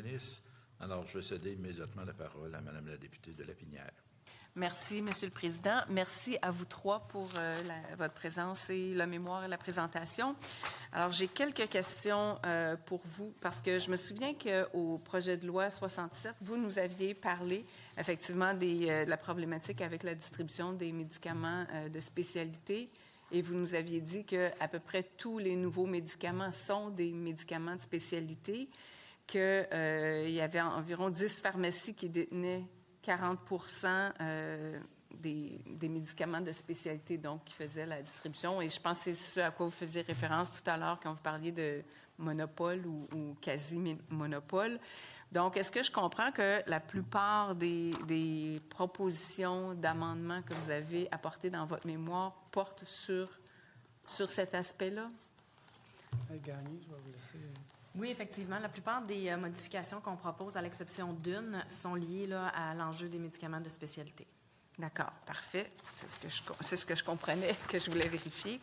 ministre. Alors, je vais céder immédiatement la parole à Mme la députée de Lapinière. Merci, Monsieur le Président. Merci à vous trois pour votre présence et la mémoire et la présentation. Alors, j'ai quelques questions pour vous, parce que je me souviens qu'au projet de loi 67, vous nous aviez parlé effectivement de la problématique avec la distribution des médicaments de spécialité, et vous nous aviez dit qu'à peu près tous les nouveaux médicaments sont des médicaments de spécialité, qu'il y avait environ 10 pharmacies qui détenaient 40 des médicaments de spécialité, donc, qui faisaient la distribution. Et je pense que c'est ce à quoi vous faisiez référence tout à l'heure quand vous parliez de monopole ou quasi-monopole. Donc, est-ce que je comprends que la plupart des propositions d'amendement que vous avez apportées dans votre mémoire portent sur cet aspect-là? Gagné, je vais vous laisser... Oui, effectivement. La plupart des modifications qu'on propose, à l'exception d'une, sont liées là, à l'enjeu des médicaments de spécialité. D'accord, parfait. C'est ce que je comprenais, que je voulais vérifier.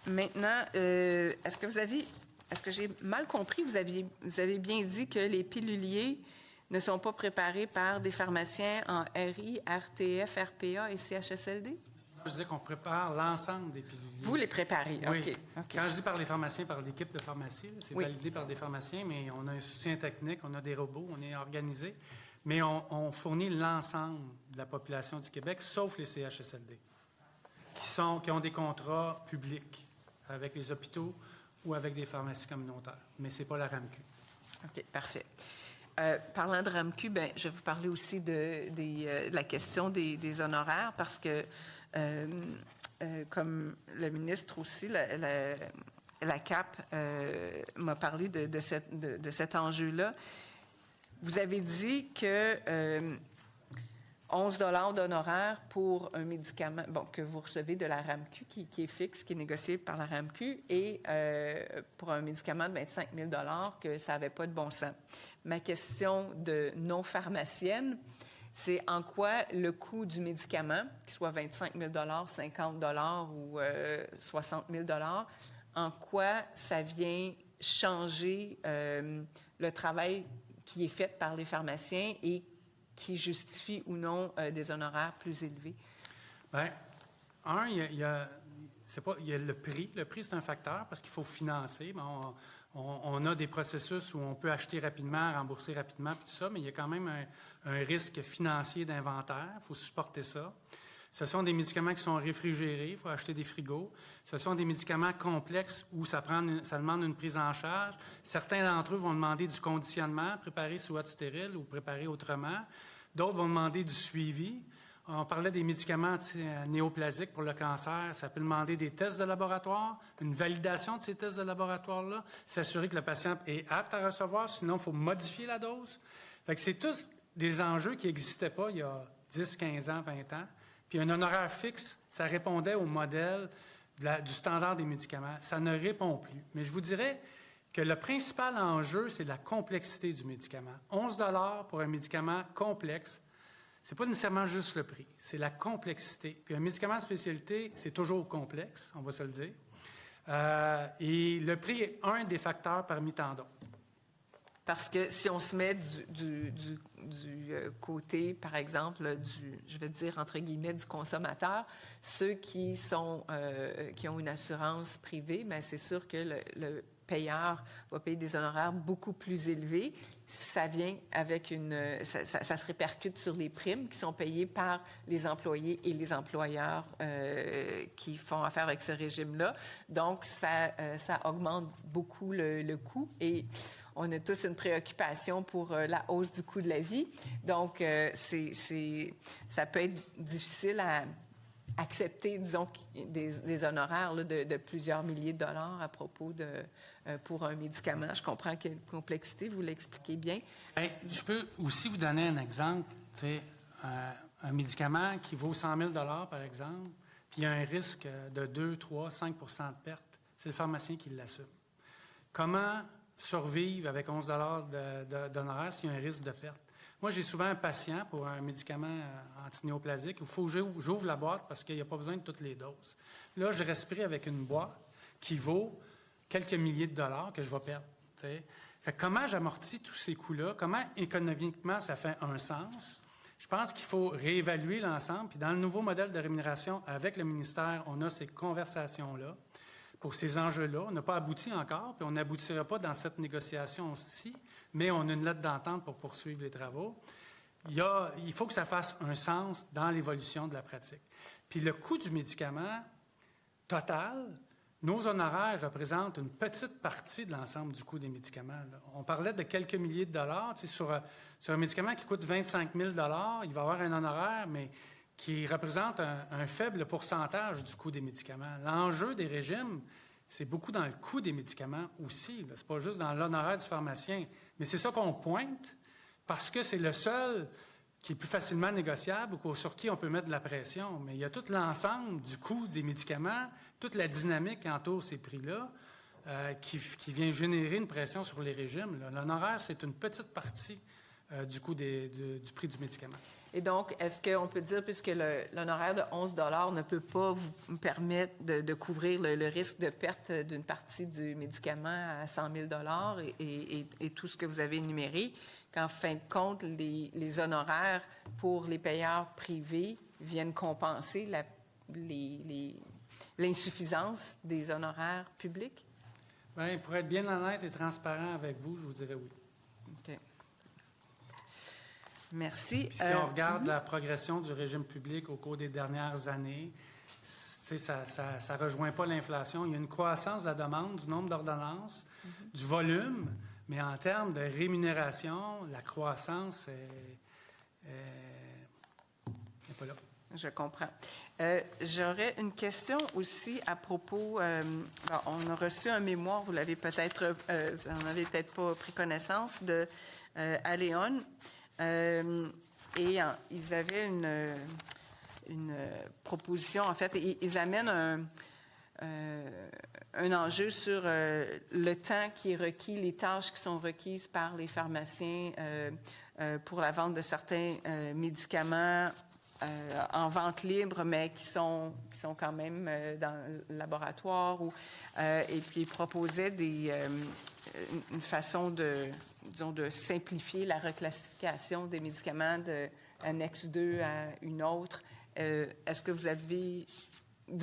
Maintenant, est-ce que j'ai mal compris? Vous avez bien dit que les piluliers ne sont pas préparés par des pharmaciens en RI, RTF, RPA et CHSLD? Je disais qu'on prépare l'ensemble des piluliers. Vous les préparez, oui. OK. Quand je dis par les pharmaciens, par l'équipe de pharmacie, c'est validé par des pharmaciens, mais on a un soutien technique, on a des robots, on est organisé, mais on fournit l'ensemble de la population du Québec, sauf les CHSLD, qui ont des contrats publics avec les hôpitaux ou avec des pharmacies communautaires, mais c'est pas la RAMQ. OK, parfait. Parlant de RAMQ, je vais vous parler aussi de la question des honoraires, parce que comme le ministre aussi, la CAP m'a parlé de cet enjeu-là. Vous avez dit que 11 $ d'honoraires pour un médicament que vous recevez de la RAMQ, qui est fixe, qui est négocié par la RAMQ, et pour un médicament de 25 000 $ que ça n'avait pas de bon sens. Ma question de non-pharmacienne, c'est en quoi le coût du médicament, qu'il soit 25 000 $, 50 $ ou 60 000 $, en quoi ça vient changer le travail qui est fait par les pharmaciens et qui justifie ou non des honoraires plus élevés? Bien, il y a le prix. Le prix, c'est un facteur parce qu'il faut financer. Bon, on a des processus où on peut acheter rapidement, rembourser rapidement, puis tout ça, mais il y a quand même un risque financier d'inventaire. Il faut supporter ça. Ce sont des médicaments qui sont réfrigérés, il faut acheter des frigos. Ce sont des médicaments complexes où ça demande une prise en charge. Certains d'entre eux vont demander du conditionnement, préparé sous ouate stérile ou préparé autrement. D'autres vont demander du suivi. On parlait des médicaments néoplasiques pour le cancer. Ça peut demander des tests de laboratoire, une validation de ces tests de laboratoire-là, s'assurer que le patient est apte à recevoir, sinon il faut modifier la dose. Fait que c'est tous des enjeux qui n'existaient pas il y a 10, 15 ans, 20 ans. Puis un honoraire fixe, ça répondait au modèle du standard des médicaments. Ça ne répond plus. Mais je vous dirais que le principal enjeu, c'est la complexité du médicament. 11 $ pour un médicament complexe, c'est pas nécessairement juste le prix, c'est la complexité. Puis un médicament de spécialité, c'est toujours complexe, on va se le dire. Et le prix est un des facteurs parmi tant d'autres. Parce que si on se met du côté, par exemple, je vais dire entre guillemets, du consommateur, ceux qui ont une assurance privée, bien, c'est sûr que le payeur va payer des honoraires beaucoup plus élevés. Ça vient avec ça se répercute sur les primes qui sont payées par les employés et les employeurs qui font affaire avec ce régime-là. Donc, ça augmente beaucoup le coût et on a tous une préoccupation pour la hausse du coût de la vie. Donc, ça peut être difficile à accepter, disons, des honoraires là, de plusieurs milliers de dollars à propos pour un médicament. Je comprends qu'il y a une complexité, vous l'expliquez bien. Bien, je peux aussi vous donner un exemple. Tu sais, un médicament qui vaut 100 000 $, par exemple, puis il y a un risque de 2, 3, 5 % de perte. C'est le pharmacien qui l'assume. Comment survivre avec 11 $ d'honoraires s'il y a un risque de perte? Moi, j'ai souvent un patient pour un médicament antinéoplasique où il faut que j'ouvre la boîte parce qu'il n'y a pas besoin de toutes les doses. Là, je reste pris avec une boîte qui vaut quelques milliers de dollars que je vais perdre. T'sais. Fait que comment j'amortis tous ces coûts-là? Comment économiquement ça fait un sens? Je pense qu'il faut réévaluer l'ensemble. Puis dans le nouveau modèle de rémunération avec le ministère, on a ces conversations-là pour ces enjeux-là. On n'a pas abouti encore, puis on n'aboutira pas dans cette négociation-ci, mais on a une lettre d'entente pour poursuivre les travaux. Il faut que ça fasse un sens dans l'évolution de la pratique. Puis le coût du médicament total, nos honoraires représentent une petite partie de l'ensemble du coût des médicaments. Là. On parlait de quelques milliers de dollars. Tu sais, sur un médicament qui coûte 25 000 il va y avoir un honoraire, mais qui représente un faible pourcentage du coût des médicaments. L'enjeu des régimes, c'est beaucoup dans le coût des médicaments aussi. Ce n'est pas juste dans l'honoraire du pharmacien. Mais c'est ça qu'on pointe parce que c'est le seul qui est plus facilement négociable ou sur qui on peut mettre de la pression. Mais il y a tout l'ensemble du coût des médicaments, toute la dynamique qui entoure ces prix-là, qui vient générer une pression sur les régimes. L'honoraire, c'est une petite partie du coût du prix du médicament. Et donc, est-ce qu'on peut dire, puisque l'honoraire de 11 $ ne peut pas vous permettre de couvrir le risque de perte d'une partie du médicament à 100 000 $ et tout ce que vous avez énuméré, qu'en fin de compte, les honoraires pour les payeurs privés viennent compenser l'insuffisance des honoraires publics? Bien, pour être bien honnête et transparent avec vous, je vous dirais oui. OK. Merci. Puis si on regarde la progression du régime public au cours des dernières années, ça ne rejoint pas l'inflation. Il y a une croissance de la demande, du nombre d'ordonnances, du volume, mais en termes de rémunération, la croissance n'est pas là. Je comprends. J'aurais une question aussi à propos. On a reçu un mémoire, vous l'avez peut-être, vous n'en avez peut-être pas pris connaissance, de Aléon. Et ils avaient une proposition, en fait, ils amènent un enjeu sur le temps qui est requis, les tâches qui sont requises par les pharmaciens pour la vente de certains médicaments en vente libre, mais qui sont quand même dans le laboratoire. Et puis, ils proposaient une façon de simplifier la reclassification des médicaments d'annexe 2 à une autre. Est-ce que vous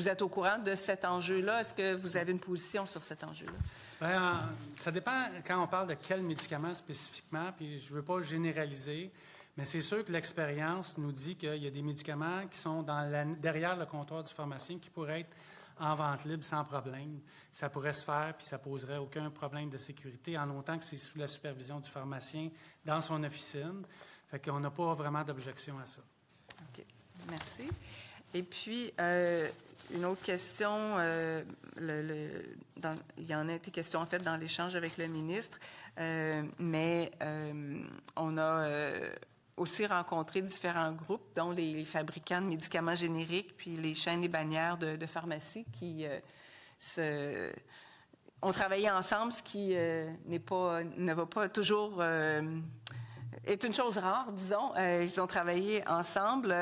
êtes au courant de cet enjeu-là? Est-ce que vous avez une position sur cet enjeu-là? Bien, ça dépend quand on parle de quel médicament spécifiquement, puis je ne veux pas généraliser, mais c'est sûr que l'expérience nous dit qu'il y a des médicaments qui sont derrière le comptoir du pharmacien qui pourraient être en vente libre sans problème. Ça pourrait se faire, puis ça ne poserait aucun problème de sécurité, en autant que c'est sous la supervision du pharmacien dans son officine. Fait qu'on n'a pas vraiment d'objection à ça. OK. Merci. Et puis, une autre question, il y en a été question, en fait, dans l'échange avec le ministre, mais on a aussi rencontré différents groupes, dont les fabricants de médicaments génériques, puis les chaînes et bannières de pharmacie qui ont travaillé ensemble, ce qui ne va pas toujours... est une chose rare, disons. Ils ont travaillé ensemble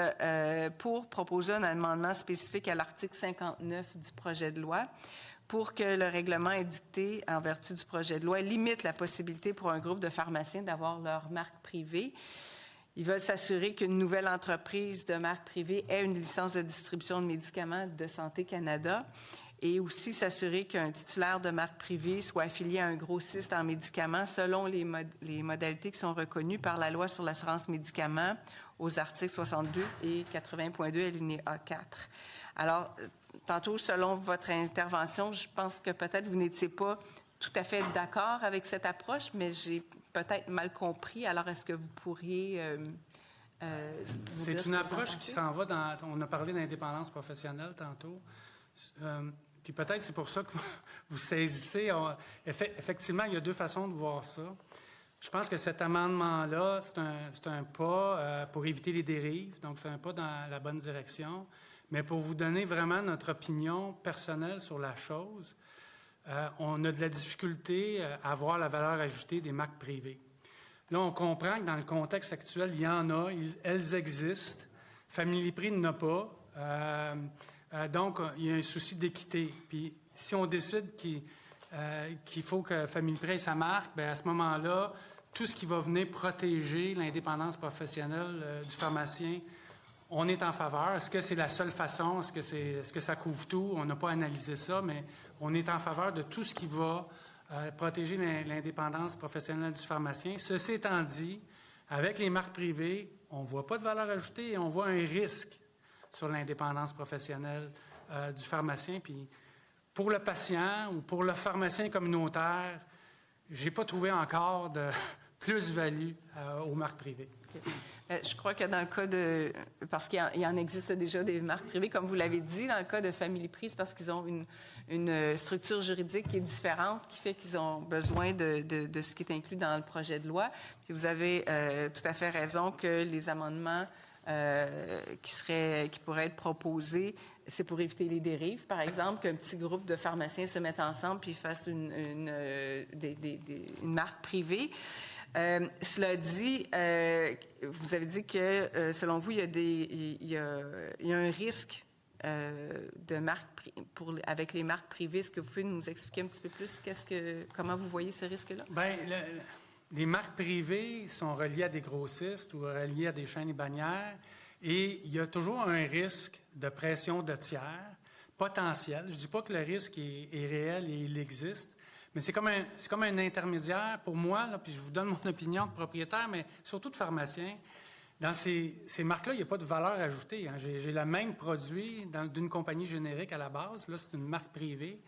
pour proposer un amendement spécifique à l'article 59 du projet de loi pour que le règlement édicté en vertu du projet de loi limite la possibilité pour un groupe de pharmaciens d'avoir leur marque privée. Ils veulent s'assurer qu'une nouvelle entreprise de marque privée ait une licence de distribution de médicaments de Santé Canada et aussi s'assurer qu'un titulaire de marque privée soit affilié à un grossiste en médicaments selon les modalités qui sont reconnues par la loi sur l'assurance médicaments aux articles 62 et 80.2 alinéa 4. Alors, tantôt, selon votre intervention, je pense que peut-être vous n'étiez pas tout à fait d'accord avec cette approche, mais j'ai peut-être mal compris. Alors, est-ce que vous pourriez... c'est une approche qui s'en va dans... On a parlé d'indépendance professionnelle tantôt. Puis peut-être c'est pour ça que vous saisissez. Effectivement, il y a deux façons de voir ça. Je pense que cet amendement-là, c'est un pas pour éviter les dérives. Donc, c'est un pas dans la bonne direction. Mais pour vous donner vraiment notre opinion personnelle sur la chose, on a de la difficulté à voir la valeur ajoutée des marques privées. Là, on comprend que dans le contexte actuel, il y en a, elles existent. Familiprix n'en a pas. Donc, il y a un souci d'équité. Puis, si on décide qu'il faut que Famille Prix ait sa marque, bien, à ce moment-là, tout ce qui va venir protéger l'indépendance professionnelle du pharmacien, on est en faveur. Est-ce que c'est la seule façon? Est-ce que ça couvre tout? On n'a pas analysé ça, mais on est en faveur de tout ce qui va protéger l'indépendance professionnelle du pharmacien. Ceci étant dit, avec les marques privées, on ne voit pas de valeur ajoutée et on voit un risque sur l'indépendance professionnelle du pharmacien. Puis pour le patient ou pour le pharmacien communautaire, je n'ai pas trouvé encore de plus-value aux marques privées. Okay. Je crois que dans le cas de... Parce qu'il y en existe déjà des marques privées, comme vous l'avez dit, dans le cas de Family Prix, c'est parce qu'ils ont une structure juridique qui est différente, qui fait qu'ils ont besoin de ce qui est inclus dans le projet de loi. Puis vous avez tout à fait raison que les amendements qui pourraient être proposés, c'est pour éviter les dérives. Par exemple, qu'un petit groupe de pharmaciens se mettent ensemble puis fassent une marque privée. Cela dit, vous avez dit que, selon vous, il y a un risque de marque avec les marques privées. Est-ce que vous pouvez nous expliquer un petit peu plus comment vous voyez ce risque-là? Bien, les marques privées sont reliées à des grossistes ou reliées à des chaînes et bannières, et il y a toujours un risque de pression de tiers potentiel. Je ne dis pas que le risque est réel et il existe, mais c'est comme un intermédiaire pour moi, là, puis je vous donne mon opinion de propriétaire, mais surtout de pharmacien. Dans ces marques-là, il n'y a pas de valeur ajoutée. Hein. J'ai le même produit d'une compagnie générique à la base. Là, c'est une marque privée.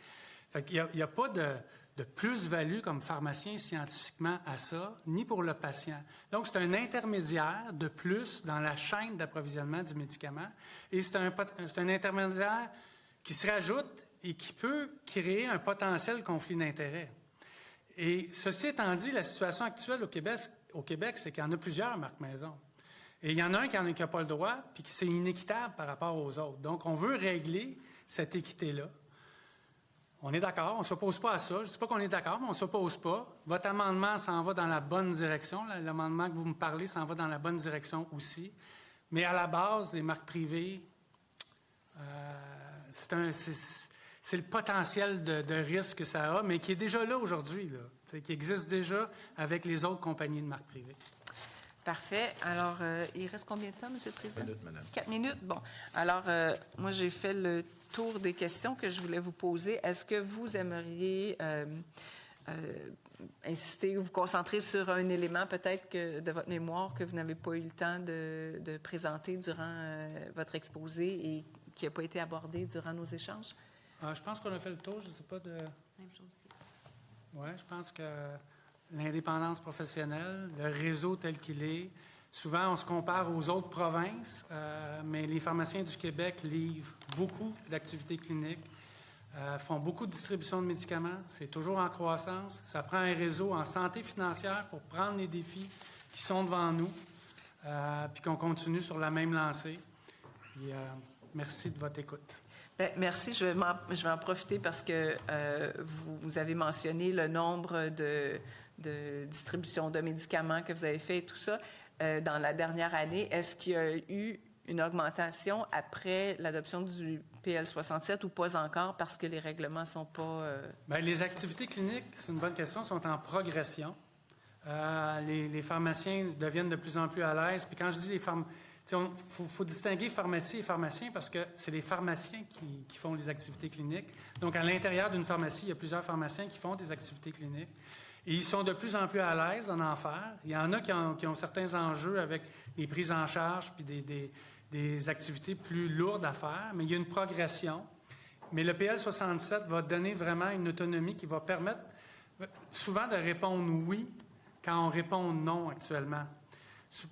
Fait qu'il n'y a pas de plus-value comme pharmacien scientifiquement à ça, ni pour le patient. Donc, c'est un intermédiaire de plus dans la chaîne d'approvisionnement du médicament. Et c'est un intermédiaire qui se rajoute et qui peut créer un potentiel conflit d'intérêts. Et ceci étant dit, la situation actuelle au Québec, c'est qu'il y en a plusieurs marques maison. Et il y en a un qui n'a pas le droit, puis que c'est inéquitable par rapport aux autres. Donc, on veut régler cette équité-là. On est d'accord, on ne s'oppose pas à ça. Je ne dis pas qu'on est d'accord, mais on ne s'oppose pas. Votre amendement s'en va dans la bonne direction. L'amendement que vous me parlez s'en va dans la bonne direction aussi. Mais à la base, les marques privées, c'est le potentiel de risque que ça a, mais qui est déjà là aujourd'hui, qui existe déjà avec les autres compagnies de marques privées. Parfait. Alors, il reste combien de temps, M. le Président? 4 minutes, madame. 4 minutes? Bon. Alors, moi, j'ai fait le tour des questions que je voulais vous poser. Est-ce que vous aimeriez insister ou vous concentrer sur un élément peut-être de votre mémoire que vous n'avez pas eu le temps de présenter durant votre exposé et qui n'a pas été abordé durant nos échanges? Je pense qu'on a fait le tour. Je ne sais pas de... Même chose ici. Oui, je pense que l'indépendance professionnelle, le réseau tel qu'il est, souvent on se compare aux autres provinces, mais les pharmaciens du Québec livrent beaucoup d'activités cliniques, font beaucoup de distribution de médicaments. C'est toujours en croissance. Ça prend un réseau en santé financière pour prendre les défis qui sont devant nous, puis qu'on continue sur la même lancée. Puis, merci de votre écoute. Bien, merci. Je vais en profiter parce que vous avez mentionné le nombre de distributions de médicaments que vous avez fait et tout ça. Dans la dernière année, est-ce qu'il y a eu une augmentation après l'adoption du PL67 ou pas encore parce que les règlements ne sont pas... Bien, les activités cliniques, c'est une bonne question, sont en progression. Les pharmaciens deviennent de plus en plus à l'aise. Puis quand je dis les pharmaciens, il faut distinguer pharmacie et pharmacien parce que c'est les pharmaciens qui font les activités cliniques. Donc, à l'intérieur d'une pharmacie, il y a plusieurs pharmaciens qui font des activités cliniques. Et ils sont de plus en plus à l'aise en faire. Il y en a qui ont certains enjeux avec des prises en charge puis des activités plus lourdes à faire, mais il y a une progression. Mais le PL67 va donner vraiment une autonomie qui va permettre souvent de répondre oui quand on répond non actuellement.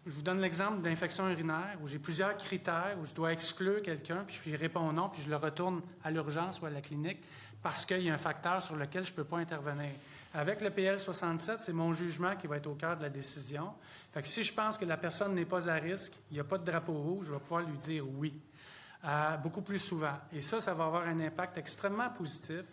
Je vous donne l'exemple d'infection urinaire où j'ai plusieurs critères, où je dois exclure quelqu'un, puis je réponds non, puis je le retourne à l'urgence ou à la clinique parce qu'il y a un facteur sur lequel je ne peux pas intervenir. Avec le PL67, c'est mon jugement qui va être au cœur de la décision. Fait que si je pense que la personne n'est pas à risque, il n'y a pas de drapeau rouge, je vais pouvoir lui dire oui, beaucoup plus souvent. Et ça va avoir un impact extrêmement positif.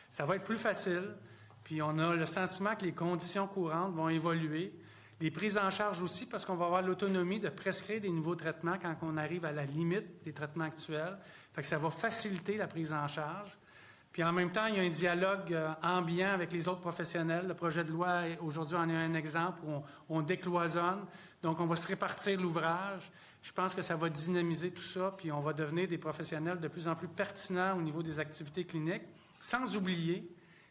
Ça va être plus facile, puis on a le sentiment que les conditions courantes vont évoluer. Les prises en charge aussi, parce qu'on va avoir l'autonomie de prescrire des nouveaux traitements quand on arrive à la limite des traitements actuels. Fait que ça va faciliter la prise en charge. Puis en même temps, il y a un dialogue ambiant avec les autres professionnels. Le projet de loi, aujourd'hui, en est un exemple où on décloisonne. Donc, on va se répartir l'ouvrage. Je pense que ça va dynamiser tout ça, puis on va devenir des professionnels de plus en plus pertinents au niveau des activités cliniques, sans oublier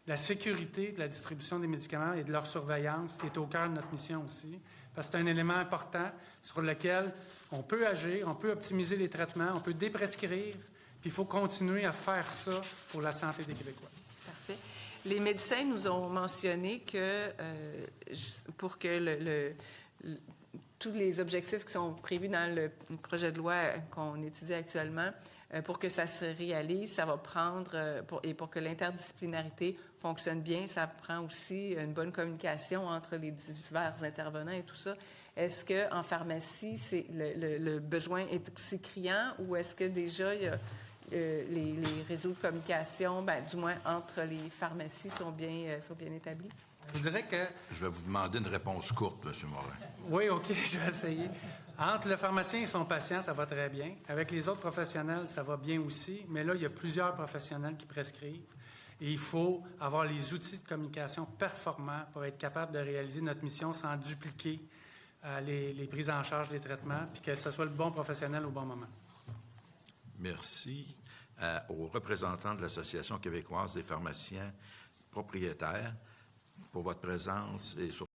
la sécurité de la distribution des médicaments et de leur surveillance, qui est au cœur de notre mission aussi, parce que c'est un élément important sur lequel on peut agir, on peut optimiser les traitements, on peut déprescrire, puis il faut continuer à faire ça pour la santé des Québécois. Parfait. Les médecins nous ont mentionné que pour que tous les objectifs qui sont prévus dans le projet de loi qu'on étudie actuellement, pour que ça se réalise, ça va prendre, pour que l'interdisciplinarité fonctionne bien, ça prend aussi une bonne communication entre les divers intervenants et tout ça. Est-ce qu'en pharmacie, le besoin est aussi criant ou est-ce que déjà il y a, les réseaux de communication, du moins entre les pharmacies, sont bien établis? Je dirais que... Je vais vous demander une réponse courte, M. Morin. Oui, OK, je vais essayer. Entre le pharmacien et son patient, ça va très bien. Avec les autres professionnels, ça va bien aussi. Mais là, il y a plusieurs professionnels qui prescrivent. Et il faut avoir les outils de communication performants pour être capable de réaliser notre mission sans dupliquer les prises en charge des traitements, puis que ce soit le bon professionnel au bon moment. Merci aux représentants de l'Association québécoise des pharmaciens propriétaires pour votre présence et surtout